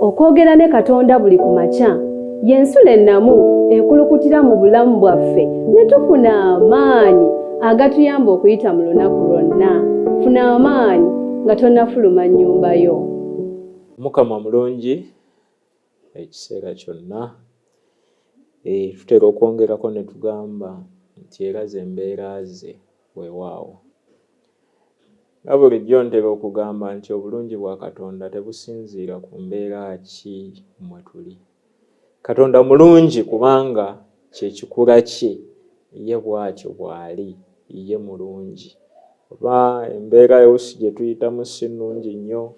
okwogera ne Katonda buli ku makya y'ensulo ennamu ekulukutira mu bulamu bwaffe ne tufuna amaanyi agatuyamba okuyita mu lunaku lwonna. Funa amaanyi nga tonnafuluma nnyumba yo. Mukama mulungi ekiseera kyonna. Tutera okwongerako ne tugamba nti era ze embeera ze weewaawo. Nga bulijjo ntera okugamba nti obulungi bwa Katonda tebusinziira ku mbeera ki mwe tuli. Katonda mulungi kubanga kye kikula kye, ye bw'atyo bw'ali, ye mulungi. Oba embeera yose gye tuyitamu si nnungi nnyo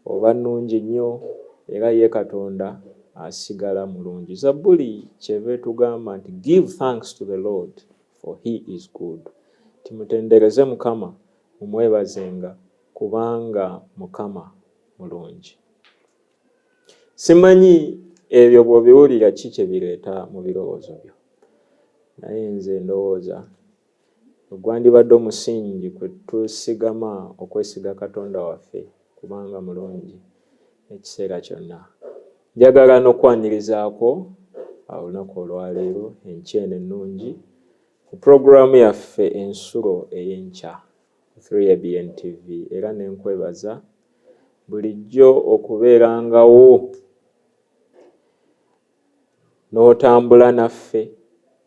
oba nnungi nnyo, era ye Katonda asigala mulungi. Zabbuli kyeva etugamba nti give thanks to the Lord for he is good. Timutendereze Mukama, mumwebazenga kubanga Mukama mulungi. Simanyi ebyo bw'obiwulira ki kye bireeta mu birowoozo byo, naye nze ndowooza ogwandibadde omusingi kwe tusigama okwesiga Katonda waffe kubanga mulungi ekiseera kyonna. Njagala n'okwanirizaako olunaku olwaleero enkya eno ennungi ku puroguraamu yaffe Ensulo ey'enkya 3ABN TV, era ne nkwebaza bulijjo okubeerangawo n'otambula naffe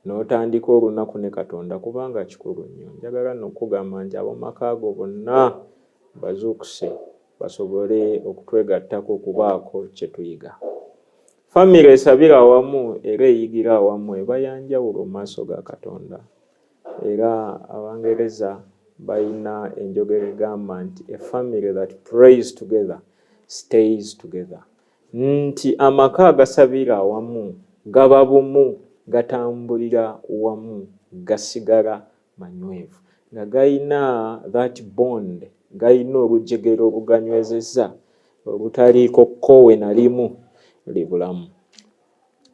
n'otandika olunaku ne Katonda kubanga kikulu nnyo. Njagala n'okugamba nti ab'omaka go bonna bazuukuse basobole okutwegattako okubaako kye tuyiga. Famire esabira awamu era eyigira awamu eba yanjawulo mu maaso ga Katonda. Era Abangereza balina enjogera egamba nti a family that prays together stays together. Nti amaka agasabira awamu gaba bumu, gatambulira wamu, gasigala manywevu, nga gayina that bond, gayina olujegero oluganywezeza olutaliiko kkowe na limu libulamu.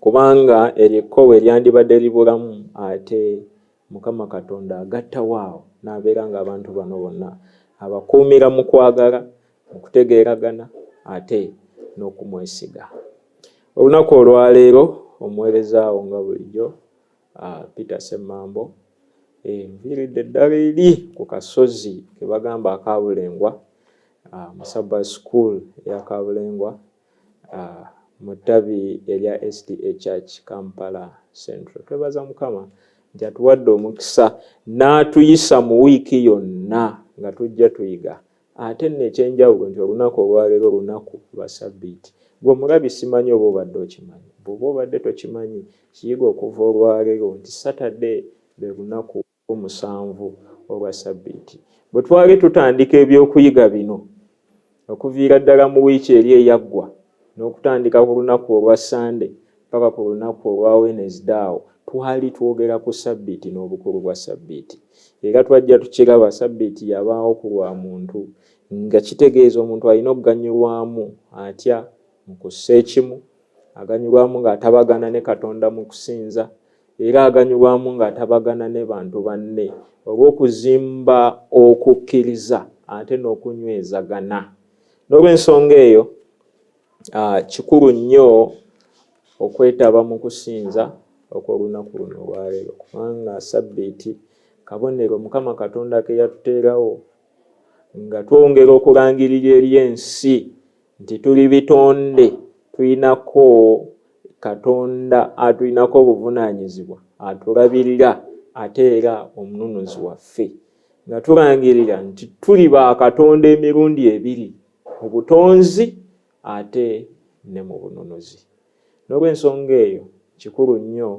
Kubanga erikkowe lyandibadde libulamu ate Mukama Katonda agattawaawo n'abeera ng'abantu bano bonna abakuumira mu kwagala, mu kutegeeragana ate n'okumwesiga. Olunaku olwaleero omuweerezaawo nga bulijjo Peter Semmambo nviiridde eddala eri ku kasozi ke bagamba akabulengwa mu Sabbath School eya Kabulengwa mu ttabi erya SDA Church Kampala Central. Twebaza Mukama nti atuwadde omukisa n'atuyisa mu wiiki yonna nga tujja tuyiga. Ate n'ekyenjawulo nti olunaku olwaleero olunaku lwa Sabbiiti. Gwe omulabi simanyi oba obadde okimanyi. Bw'oba obadde tokimanyi kiyiga okuva olwaleero nti Saturday lwe lunaku olw'omusanvu olwa Sabbiiti. Bwe twali tutandika ebyokuyiga bino okuviira ddala mu wiiki eri eyaggwa n'okutandika ku lunaku olwa Sunday paka ku lunaku olwa Wednesday, twali twogera ku Sabbiiti n'obukulu bwa Sabbiiti. Era twajja tukiraba Sabbiiti yabaawo ku lwa muntu, nga kitegeeza omuntu alina okuganyulwamu atya mu kussa ekimu, aganyulwamu ng'atabagana ne Katonda mu kusinza, era aganyulwamu ng'atabagana ne bantu banne olw'okuzimba okukkiriza ate n'okunywezagana. N'olw'ensonga eyo kikulu nnyo okwetaba mu kusinza okw'olunaku luno olwaleero kubanga Sabbiiti kabonero Mukama Katonda ke yatuteerawo nga twongera okulangirira eri ensi nti tuli bitonde, tulinako Katonda atulinako obuvunaanyizibwa, atulabirira ate era omununuzi waffe, nga tulangirira nti tuli ba Katonda emirundi ebiri, mu butonzi ate ne mu bununuzi. N'olw'ensonga eyo kikulu nnyo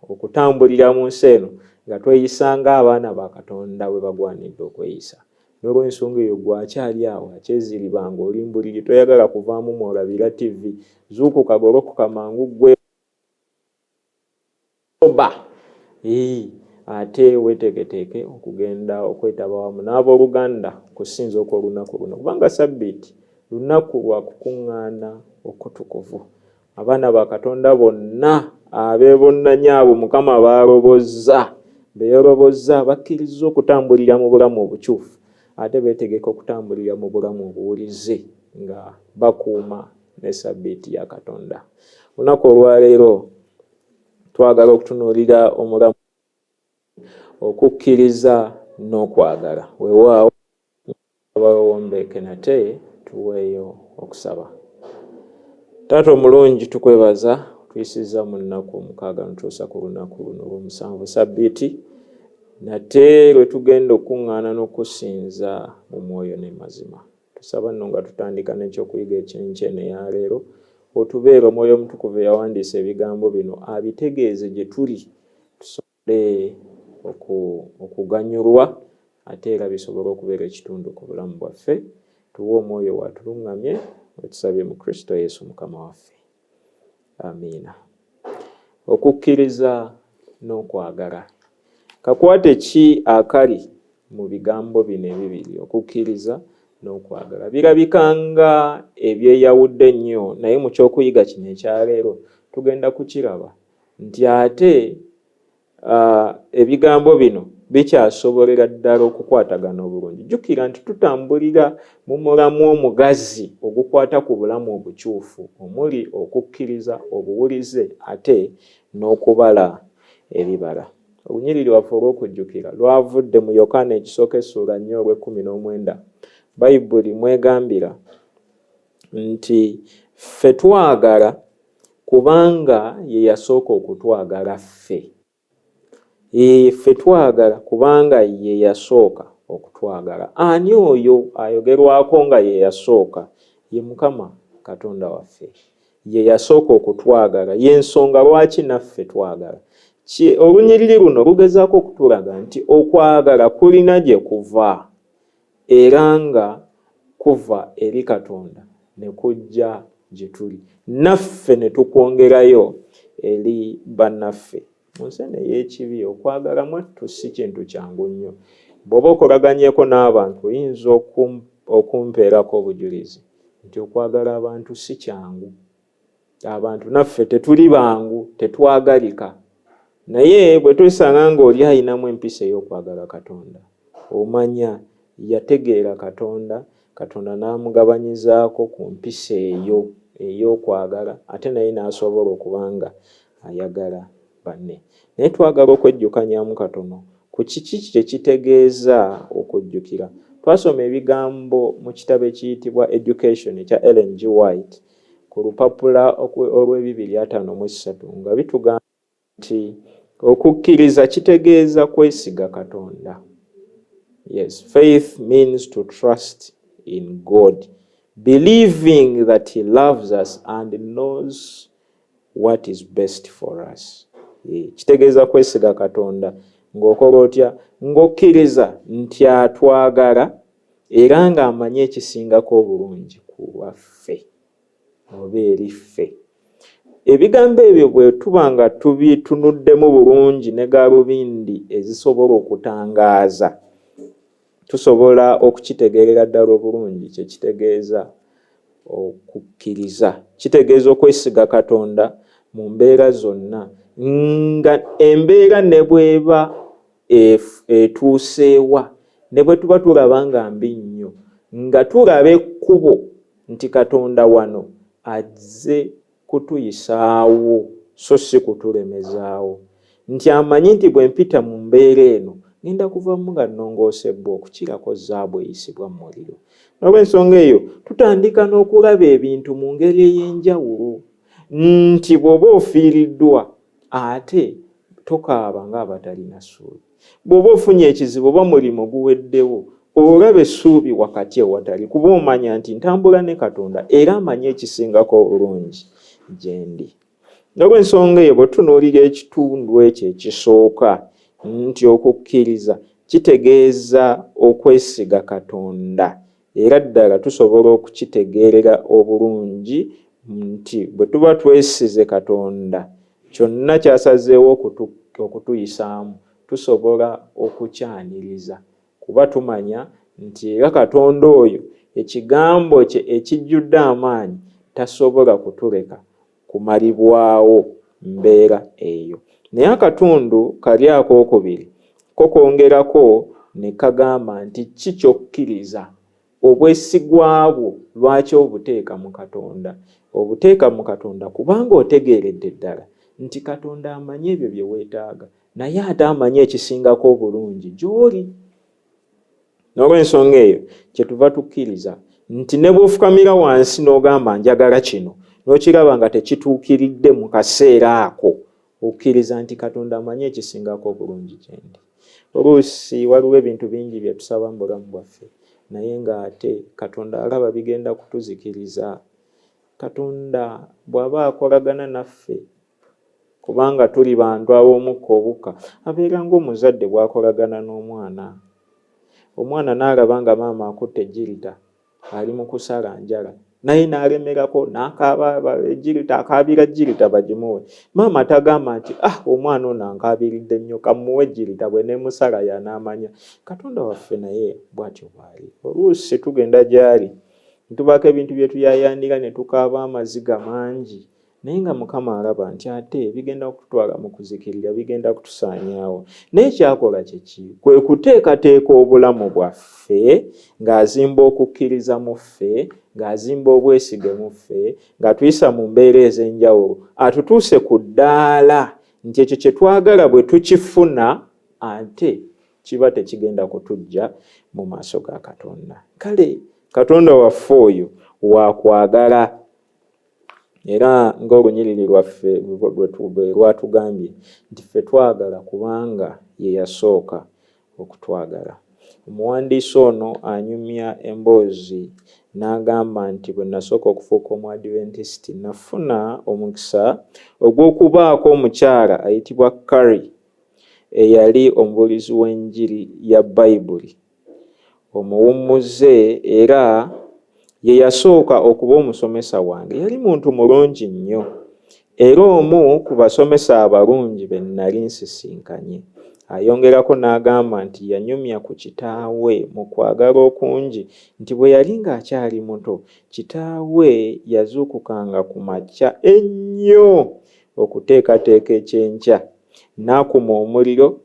okutambulira mu nsi eno nga tweyisanga abaana ba Katonda bwe bagwanidde okweyisa. N'olw'ensonga eyo gwakyali awo akyeziribanga olimbuliri toyagala kuvaamu mwolabira TV, zuukuka golokoka mangu gwe oba ate weeteeketeeke okugenda okwetaba wamu n'abooluganda kusinza okw'olunaku luno kubanga Sabbiiti lunaku lwa kukuŋŋaana okutukuvu. Abaana ba Katonda bonna abeebonnanya abo Mukama baalobozza, beerobozza bakkiriza okutambulira mu bulamu obukyufu ate beetegeka okutambulira mu bulamu obuwulize nga bakuuma ne sabbiiti ya Katonda. Olunaku olwaleero twagala okutunuulira omulamu okukkiriza n'okwagala. Weewaawo abawombeeke nate tuweeyo okusaba. Taata omulungi, tukwebaza tuyisiza mu nnaku omukaaga nutuusa ku lunaku luno olw'omusanvu sabbiiti, nate lwe tugenda okuŋŋaana n'okusinza mu mwoyo n'emazima. Tusaba nno nga tutandika n'ekyokuyiga ekyenkya eya leero, otubeera Omwoyo Omutukuvu eyawandiisa ebigambo bino abitegeeze gye tuli, tusobole okuganyulwa ate era bisobole okubeera ekitundu ku bulamu bwaffe. Tuwe omwoyo watuluŋŋamye, wetusabye mu Kristo Yesu Mukama waffe. Amiina. Okukkiriza n'okwagala. Kakwate ki akali mu bigambo bino ebibiri, okukkiriza n'okwagala? Birabikanga ebyeyawudde nnyo, naye mu kyokuyiga kino ekyaleero tugenda kukiraba nti ate ebigambo bino bikyasobolera ddala okukwatagana obulungi. Jjukira nti tutambulira mu mulamu omugazi ogukwata ku bulamu obukyufu, omuli okukkiriza, obuwulize ate n'okubala ebibala. Olunyiriri lwaffe olw'okujjukira lwavudde mu Yokaana ekisooka essuula 4:19. Bayibuli mwegambira nti ffe twagala kubanga ye yasooka okutwagala ffe. Ffe twagala kubanga ye yasooka okutwagala. Ani oyo ayogerwako nga ye yasooka? Ye Mukama Katonda waffe. Ye yasooka okutwagala, y'ensonga lwaki naffe twagala. Olunyiriri luno lugezaako okutulaga nti okwagala kulina gye kuva, era nga kuva eri Katonda ne kujja gye tuli, naffe ne tukwongerayo eri bannaffe. Mu nsene y'ekibi okwagala mwattu si kintu kyangu nnyo. Bw'oba okolaganyeko n'abantu oyinza okumpeerako obujulizi nti okwagala abantu si kyangu. Abantu naffe tetuli bangu, tetwagalika. Naye bwe tusanga ng'oli ayinamu empisa ey'okwagala Katonda, omanya yategeera Katonda, Katonda n'amugabanyizaako ku mpisa eyo ey'okwagala, ate naye n'asobola okubanga ayagala banne. Naye twagala okwejjukanyamu katono ku kiki kye kitegeeza okujjukira. Twasoma ebigambo mu kitabo ekiyitibwa Education ekya Ellen G. White ku lupapula olw'253 nga bitugamba nti okukkiriza kitegeeza kwesiga Katonda. Yes, faith means to trust in God, believing that He loves us and knows what is best for us. Kitegeeza kwesiga Katonda ng'okola otya? Ng'okkiriza nti atwagala era ng'amanyi ekisingako obulungi ku lwaffe oba eri ffe. Ebigambo ebyo bwe tuba nga tubitunuddemu bulungi ne gaalubindi ezisobola okutangaaza, tusobola okukitegeerera ddala obulungi kye kitegeeza okukkiriza. Kitegeeza okwesiga Katonda mu mbeera zonna, nga embeera ne bw'eba etuuseewa, ne bwe tuba tulaba nga mbi nnyo, nga tulaba ekkubo nti Katonda wano azze kutuyisaawo so si kutulemezaawo, nti amanyi nti bwe mpita mu mbeera eno ngenda kuvamu nga nnongoosebbwa okukirako zaabu eyisibwa mu muliro. Olw'ensonga eyo tutandika n'okulaba ebintu mu ngeri ey'enjawulo, nti bw'oba ofiiriddwa ate tokaaba ng'abatalina ssuubi. Bw'oba ofunye ekizibu oba mulimu guweddewo, olaba essuubi wakati ewatali, kuba omanya nti ntambula ne Katonda era amanyi ekisingako obulungi gye ndi. Olw'ensonga eyo bwe tutunuulira ekitundu ekyo ekisooka nti okukkiriza kitegeeza okwesiga Katonda, era ddala tusobola okukitegeerera obulungi nti bwe tuba twesize Katonda kyonna kyasazeewo okutuyisaamu tusobola okukyaniriza, kuba tumanya nti era Katonda oyo ekigambo kye ekijjudde amaanyi tasobola kutuleka kumalibwawo mbeera eyo. Naye akatundu kali akookubiri ko kongerako ne kagamba nti kikyokukiriza obwesigwa bwo lwaki obuteeka mu Katonda? Obuteeka mu Katonda kubanga otegeeredde ddala nti Katonda amanyi ebyo bye weetaaga, naye ate amanyi ekisingako obulungi gy'oli. N'olw'ensonga eyo kyetuva tukkiriza nti ne bw'ofukamira wansi n'ogamba njagala kino n'okiraba nga tekituukiridde mu kaseera ako, okkiriza nti Katonda amanyi ekisingako obulungi gye ndi. Oluusi waliwo ebintu bingi bye tusaba mu bulamu bwaffe naye ng'ate Katonda alaba bigenda kutuzikiriza. Katonda bw'aba akolagana naffe kubanga tuli bantu ab'omukka obukka, abeera ng'omuzadde bw'akolagana n'omwana. Omwana n'alaba nga maama akutte ejjirita ali mu kusala njala naye n'alemerako n'akaaba ejjirita, akaabira ejjirita bagimuwe. Maama tagamba nti omwana ono ankaabiridde nnyo kamuwe ejjirita, bwe neemusala y'anaamanya. Katonda waffe naye bw'atyo bw'ali. Oluusi tugenda gy'ali ntubaako ebintu bye tuyaayaanira ne tukaaba amaziga mangi naye nga Mukama alaba nti ate bigenda kututwala mu kuzikirira, bigenda kutusaanyaawo. Naye kyakola kyeki? Kwe kuteekateeka obulamu bwaffe ng'azimba okukkiriza mu ffe, ng'azimba obwesige mu ffe, ng'atuyisa mu mbeera ez'enjawulo, atutuuse ku ddaala nti ekyo kye twagala bwe tukifuna ate kiba tekigenda kutujja mu maaso ga Katonda. Kale Katonda waffe oyo waakwagala, era ng'olunyiriri lwaffe lwatugambye nti ffe twagala kubanga ye yasooka okutwagala. Omuwandiisi ono anyumya emboozi n'agamba nti bwe nasooka okufuuka Omuadventisiti nafuna omukisa ogw'okubaako omukyala ayitibwa Carrie eyali omubuulizi w'enjiri ya Bayibuli, omuwummuze era ye yasooka okuba omusomesa wange. Yali muntu mulungi nnyo era omu ku basomesa abalungi be nnali nsisinkanye. Ayongerako n'agamba nti yanyumya ku kitaawe mu kwagala okungi nti bwe yali ng'akyali muto kitaawe yazuukukanga ku makya ennyo okuteekateeka ekyenkya n'akuma omuliro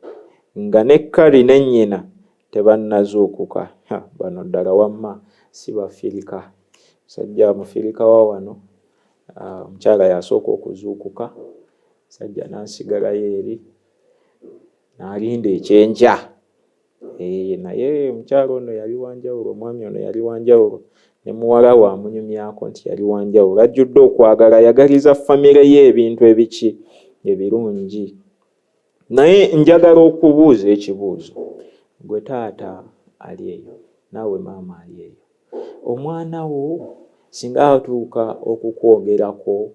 nga ne Kali ne nnyina tebannazuukuka. Bano ddala wamma si Bafirika. Musajja Mufirika wa wano omukyala yasooka okuzuukuka, musajja n'asigalayo eri n'alinda ekyenkya. Naye omukyala ono yali wanjawulo, omwami ono yali wanjawulo, ne muwala we amunyumyako nti yali wanjawulo. Ajjudde okwagala, ayagaliza famire ye ebintu ebiki ebirungi. Naye njagala okubuuza ekibuuzo, gwe taata ali eyo, naawe maama ali eyo, omwana wo singa atuuka okukwogerako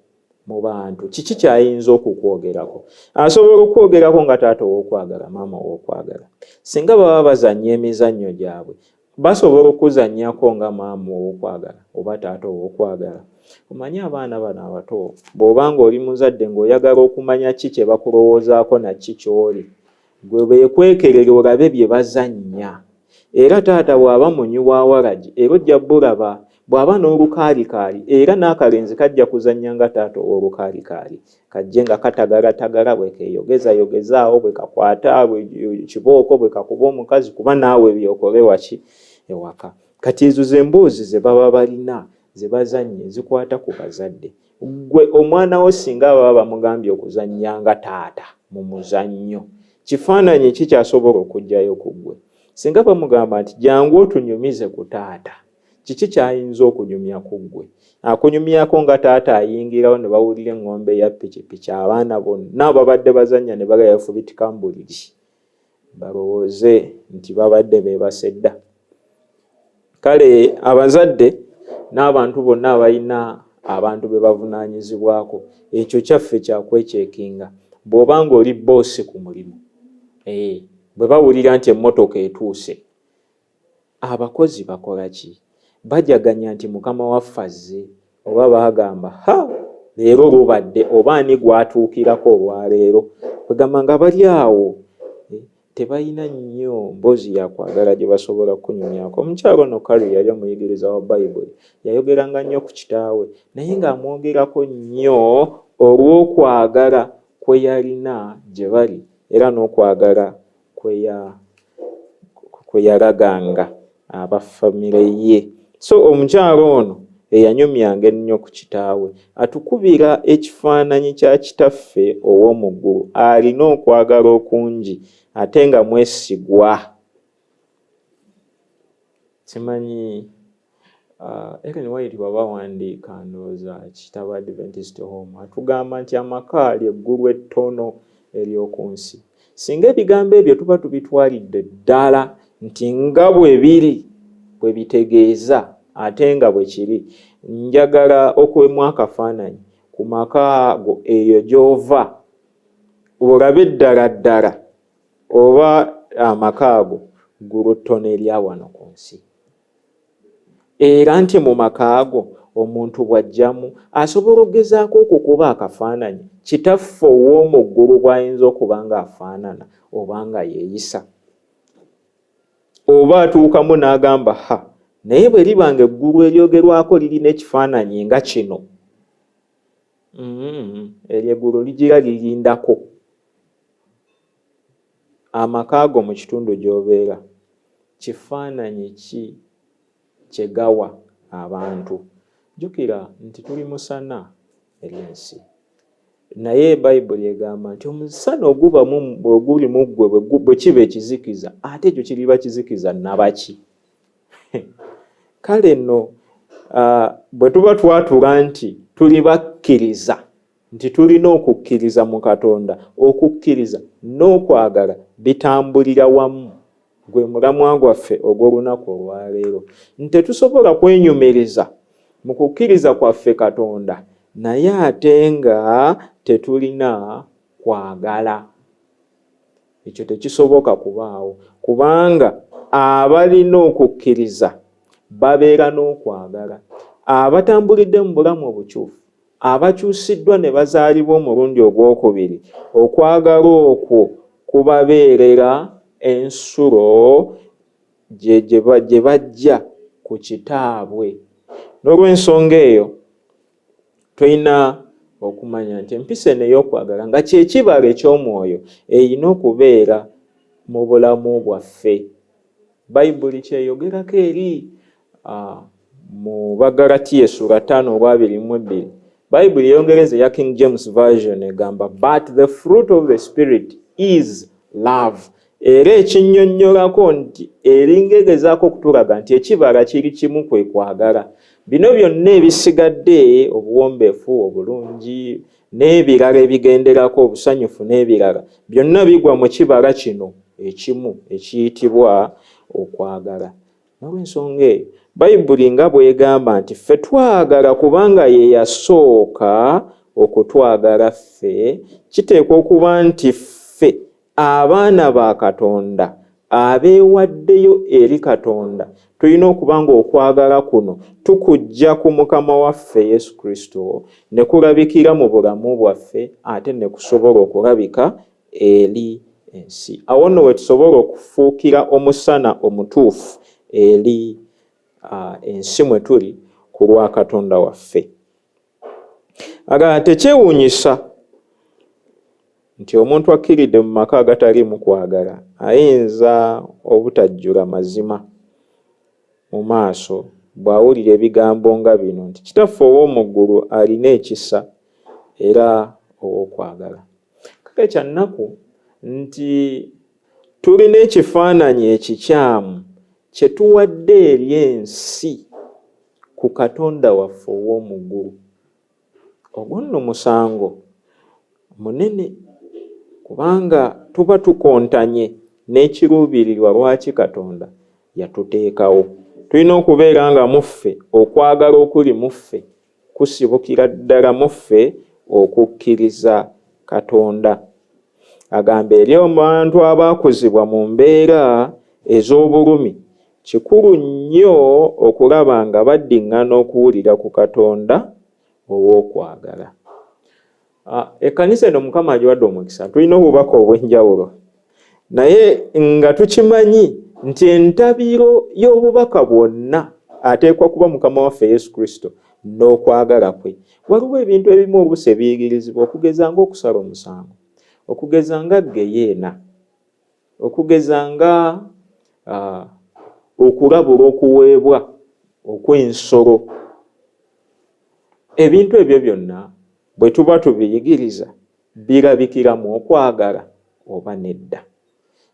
mu bantu, kiki kyayinza okukwogerako? Asobola okwogerako nga taata ow'okwagala, maama ow'okwagala. Singa baba bazannya emizannyo gyabwe, basobola okuzannyako nga maama ow'okwagala oba taata ow'okwagala. Omanyi abaana bano abato, bw'obanga oli muzadde ng'oyagala okumanya ki kye bakulowoozaako na ki ky'oli, gwe beekwekerera olabe bye bazannya. Era taata bw'aba munywi wa waragi era ojja bulaba, bw'aba n'olukaalikaali era n'akalenzi kajja kuzannya nga taata ow'olukaalikaali, kajje nga katagalatagala bwe keeyogezayogezaawo, bwe kakwata kibooko, bwe kakuba omukazi, kuba naawe byokole waki ewaka. Kati ezo ze mboozi ze baba balina ze bazannye zikwata ku bazadde. Gwe omwana wo singa baba bamugambye okuzannya nga taata mu muzannyo, kifaananyi ki kyasobola okugjayo ku ggwe? Singa bamugamba nti jangu otunyumize ku taata, kiki kyayinza okunyumya ku ggwe? Akunyumyako nga taata ayingirawo ne bawulira eŋŋombe ya pikipiki, abaana bonna babadde bazannya ne bagaya yafubitika mu buliri, balowooze nti babadde beebasedda. Kale abazadde n'abantu bonna abalina abantu be bavunaanyizibwako, ekyo kyaffe kyakwekyekinga. Bw'obanga oli boosi ku mulimu, bwe bawulira nti emmotoka etuuse, abakozi bakola ki? Bajaganya nti mukama waffe azze, oba bagamba leero lubadde, oba ani gwatuukirako olwaleero, bagamba nga bali awo tebalina nnyo mboozi yakwagala gye basobola kunyumyako. Omukyalo ono Kali yali omuyigiriza wa Bayibuli, yayogeranga nnyo ku kitaawe naye ng'amwogerako nnyo olw'okwagala kwe yalina gye bali era n'okwagala kwe yalaganga abafamire ye. So omukyalo ono eyanyumyanga ennyo ku kitaawe atukubira ekifaananyi kya kitaffe ow'omu ggulu alina okwagala okungi ate nga mwesigwa. Simanyi Ellen White baba wandiika ndowooza kitabo Adventist Home atugamba nti amaka ly'eggulu ettono ery'oku nsi. Singa ebigambo ebyo tuba tubitwalidde ddala nti nga bwe biri bwe bitegeeza ate nga bwe kiri, njagala okuwemu akafaananyi ku maka ago eyo gy'ova olabe ddala ddala oba amaka ago ggulu ttono erya wano ku nsi. Era nti mu maka ago omuntu bw'ajjamu asobola okugezaako okukuba akafaananyi kitaffe ow'omu ggulu bw'ayinza okuba ng'afaanana oba nga yeeyisa. Oba atuukamu n'agamba naye bwe libanga eggulu eryogerwako lirina ekifaananyi nga kino, eryo eggulu ligira lirindako. Amaka ago mu kitundu gy'obeera kifaananyi ki kye gawa abantu? Jjukira nti tuli musana eri ensi, naye Bayibuli egamba nti omusana oguli mu ggwe bwe kiba ekizikiza ate ekyo kiriba kizikiza nabaki? Kale nno bwe tuba twatula nti tuli bakkiriza nti tulina okukkiriza mu Katonda, okukkiriza n'okwagala bitambulira wamu. Gwe mulamwa gwaffe ogw'olunaku olwaleero nti tetusobola kwenyumiriza mu kukkiriza kwaffe Katonda naye ate nga tetulina kwagala. Ekyo tekisoboka kubaawo, kubanga abalina okukkiriza babeera n'okwagala. Abatambulidde mu bulamu obukyufu, abakyusiddwa ne bazaalibwa omulundi ogwokubiri, okwagala okwo kubabeerera ensulo gye bajja ku kitaabwe. N'olw'ensonga eyo tulina okumanya nti empisa eno ey'okwagala nga kyekibala eky'omwoyo erina okubeera mu bulamu bwaffe. Bayibuli kyeyogerako eri mu Bagalatiya essula 5:22. Bayibuli eyongereza eya King James Version egamba but the fruit of the Spirit is love. Era ekinnyonnyolako nti eringa egezaako okutulaga nti ekibala kiri kimu kwe kwagala. Bino byonna ebisigadde, obuwombeefu, obulungi n'ebirala ebigenderako, obusanyufu n'ebirala, byonna bigwa mu kibala kino ekimu ekiyitibwa okwagala. N'olw'ensonga eyo Bayibuli nga bw'egamba nti ffe twagala kubanga ye yasooka okutwagala ffe, kiteekwa okuba nti ffe abaana ba Katonda abeewaddeyo eri Katonda tulina okuba nga okwagala kuno tukujja ku Mukama waffe Yesu Kristo ne kulabikira mu bulamu bwaffe ate ne kusobola okulabika eri ensi. Awo nno we tusobola okufuukira omusana omutuufu eri ensi mwe tuli ku lwa Katonda waffe. Agala tekyewuunyisa nti omuntu akkiridde mu maka agataliimu kwagala ayinza obutajjula mazima mu maaso bw'awulira ebigambo nga bino nti kitaffe ow'omu ggulu alina ekisa era ow'okwagala. Kale kya nnaku nti tulina ekifaananyi ekikyamu kye tuwadde eri ensi ku Katonda waffe ow'omu ggulu. Ogwo nno musango munene, kubanga tuba tukontanye n'ekiruubirirwa lwaki Katonda yatuteekawo. Tulina okubeera nga muffe okwagala okuli muffe kusibukira ddala muffe okukkiriza Katonda. Agamba eri abantu abaakuzibwa mu mbeera ez'obulumi kikulu nnyo okulaba nga baddiŋŋana okuwulira ku Katonda ow'okwagala. Ekkanisa eno Mukama agiwadde omukisa, tulina obubaka obw'enjawulo, naye nga tukimanyi nti entabiro y'obubaka bwonna ateekwa kuba Mukama waffe Yesu Kristo n'okwagala kwe. Waliwo ebintu ebimu oluusi ebiyigirizibwa, okugeza ng'okusala omusango, okugeza nga geyeena, okugeza nga okulabula okuweebwa okw'ensolo. Ebintu ebyo byonna bwe tuba tubiyigiriza birabikiramu okwagala oba nedda.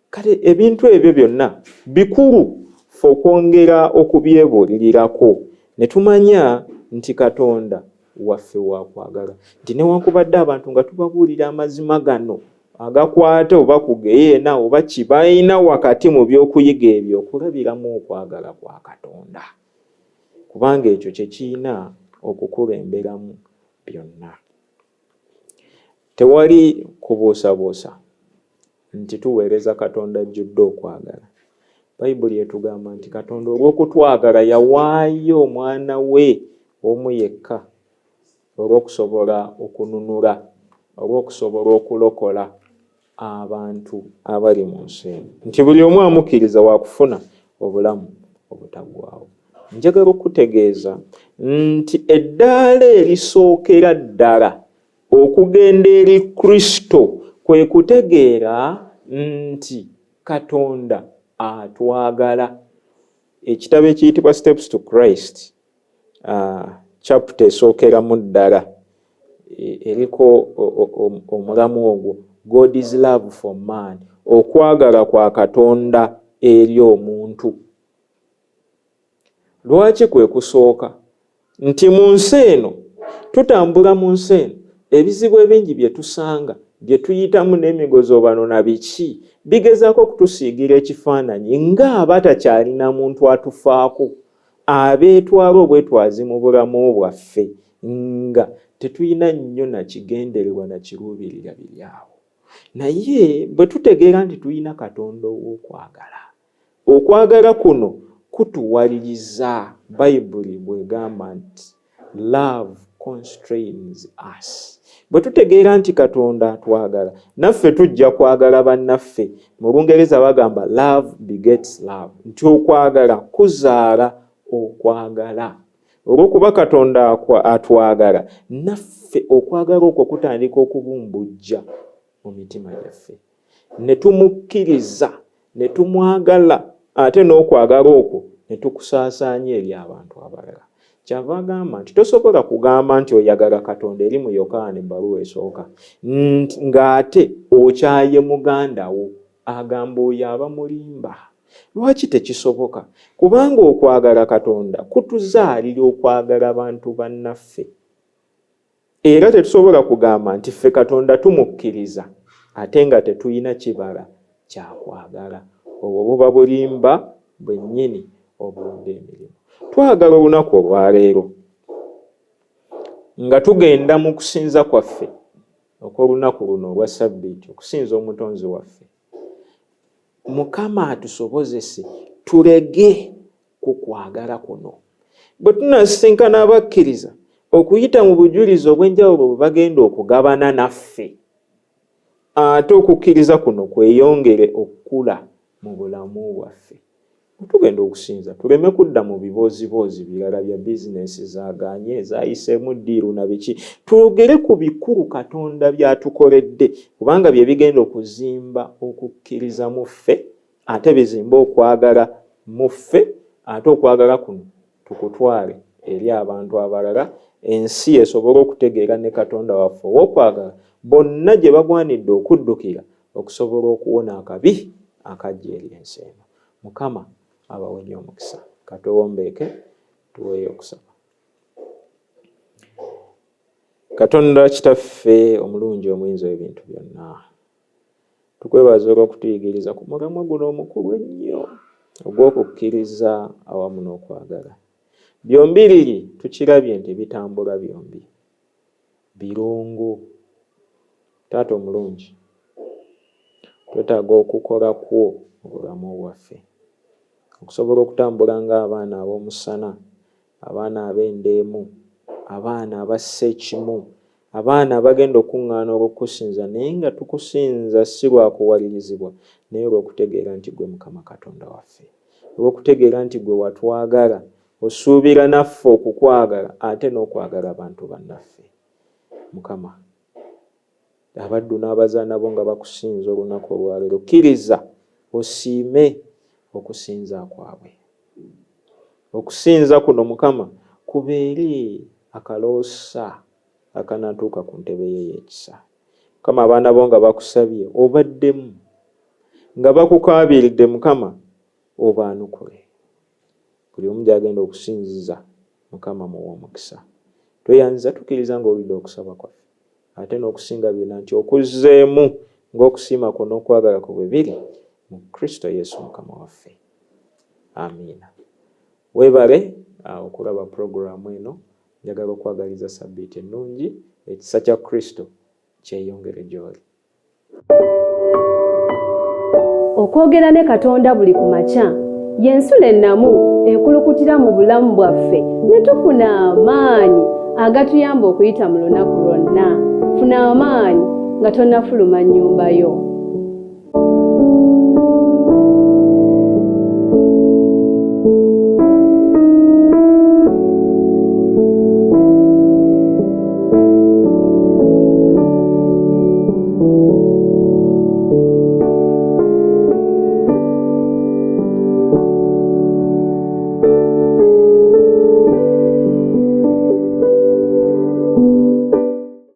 Kale ebintu ebyo byonna bikulu fe okwongera okubyebuulirirako ne tumanya nti Katonda waffe wakwagala, nti newankubadde abantu nga tubabuulira amazima gano agakwata oba kugeyeena oba kibalina wakati mu by'okuyiga ebyo okulabiramu okwagala kwa Katonda, kubanga ekyo kye kirina okukulemberamu byonna. Tewali kubuusabuusa nti tuweereza Katonda ajjudde okwagala. Bayibuli etugamba nti Katonda olw'okutwagala yawaayo omwana we omu yekka olw'okusobola okununula, olw'okusobola okulokola abantu abali mu nsi eno, nti buli omu amukkiriza wakufuna obulamu obutaggwaawo. Njagala okutegeeza nti eddaala erisookera ddala okugenda eri Kristo kwe kutegeera nti Katonda atwagala. Ekitabo ekiyitibwa Steps to Christ, chapter esookeramu ddala eriko omulamu ogwo, God is love for man, okwagala kwa Katonda eri omuntu. Lwaki kwe kusooka? Nti mu nsi eno, tutambula mu nsi eno, ebizibu ebingi bye tusanga, bye tuyitamu n'emigozobano na biki, bigezaako okutusiigira ekifaananyi ng'abatakyalina muntu atufaako, abeetwala obwetwazi mu bulamu bwaffe, nga tetulina nnyo na kigendererwa na kiruubirira biri awo. Naye bwe tutegeera nti tulina Katonda ow'okwagala, okwagala kuno kutuwaliriza. Bayibuli bw'egamba nti love constrains us. Bwe tutegeera nti Katonda atwagala, naffe tujja kwagala bannaffe. Mu Lungereza bagamba love begets love, nti okwagala kuzaala okwagala. Olw'okuba Katonda atwagala, naffe okwagala okwo kutandika okubumbujja mu mitima gyaffe, ne tumukkiriza, ne tumwagala, ate n'okwagala okwo ne tukusaasaanya eri abantu abalala. Kyava agamba nti tosobola kugamba nti oyagala Katonda eri mu Yokaana ebbaluwa esooka ng'ate okyaye muganda wo, agamba oyo aba mulimba. Lwaki tekisoboka? Kubanga okwagala Katonda kutuzaalira okwagala abantu bannaffe. Era tetusobola kugamba nti ffe Katonda tumukkiriza ate nga tetulina kibala kyakwagala. Obwo buba bulimba bwennyini obulunda emirimu. Twagala olunaku olwaleero nga tugenda mu kusinza kwaffe okw'olunaku luno olwa Ssabbiiti, okusinza omutonzi waffe, Mukama atusobozese tulege ku kwagala kuno. Bwe tunasisinkana abakkiriza okuyita mu bujulizi obw'enjawulo bwe bagenda okugabana naffe, ate okukkiriza kuno kweyongere okukula mu bulamu bwaffe. Tugenda okusinza tuleme kudda mu biboozibozi birala bya bizinesi zaaganye ezayiseemu ddiiru na biki. Twogere ku bikulu Katonda by'atukoledde, kubanga bye bigenda okuzimba okukkiriza mu ffe, ate bizimba okwagala mu ffe, ate okwagala kuno tukutwale eri abantu abalala, ensi esobole okutegeera ne Katonda waffe ow'okwagala, bonna gye bagwanidde okuddukira okusobola okuwona akabi akajja eri ensi eno. Mukama abawenye omukisa. Katuwombeeke tuweeyo okusaba. Katonda Kitaffe omulungi omuyinza ebintu byonna, tukwebaza olw'okutuyigiriza ku mulamwa guno omukulu ennyo ogw'okukkiriza awamu n'okwagala. Byombiriri tukirabye nti bitambula byombi birungu. Taata omulungi, twetaaga okukola kwo mu bulamu bwaffe, okusobola okutambula ng'abaana ab'omusana, abaana ab'endeemu, abaana abassa ekimu, abaana abagenda okuŋŋaana olw'okusinza, naye nga tukusinza si lwa kuwalirizibwa, naye olw'okutegeera nti gwe Mukama Katonda waffe, olw'okutegeera nti gwe watwagala, osuubira naffe okukwagala ate n'okwagala abantu bannaffe. Mukama, abaddu n'abazaana bo nga bakusinza olunaku olwaleero, kkiriza osiime okusinza kwabwe. okusinza kuno Mukama kubeere akaloosa akanatuuka ku ntebe ye y'ekisa. Mukama, abaana bo nga bakusabye obaddemu, nga bakukaabiridde Mukama obaanukule. Buli omu gy'agenda okusinziza Mukama muwe omukisa. Tweyanziza tukkiriza ng'olidde okusaba kwaffe, ate n'okusinga byonna nti okuzzeemu ng'okusiima kwo n'okwagala kwo bwe biri mu Kristo Yesu Mukama waffe. Amiina. Weebale okulaba puroguraamu eno. Njagala okwagaliza sabbiiti ennungi, ekisa kya Kristo kyeyongere gy'oli. Okwogera ne Katonda buli ku makya y'ensulo ennamu ekulukutira mu bulamu bwaffe ne tufuna amaanyi agatuyamba okuyita mu lunaku lwonna. Funa amaanyi nga tonnafuluma nnyumba yo.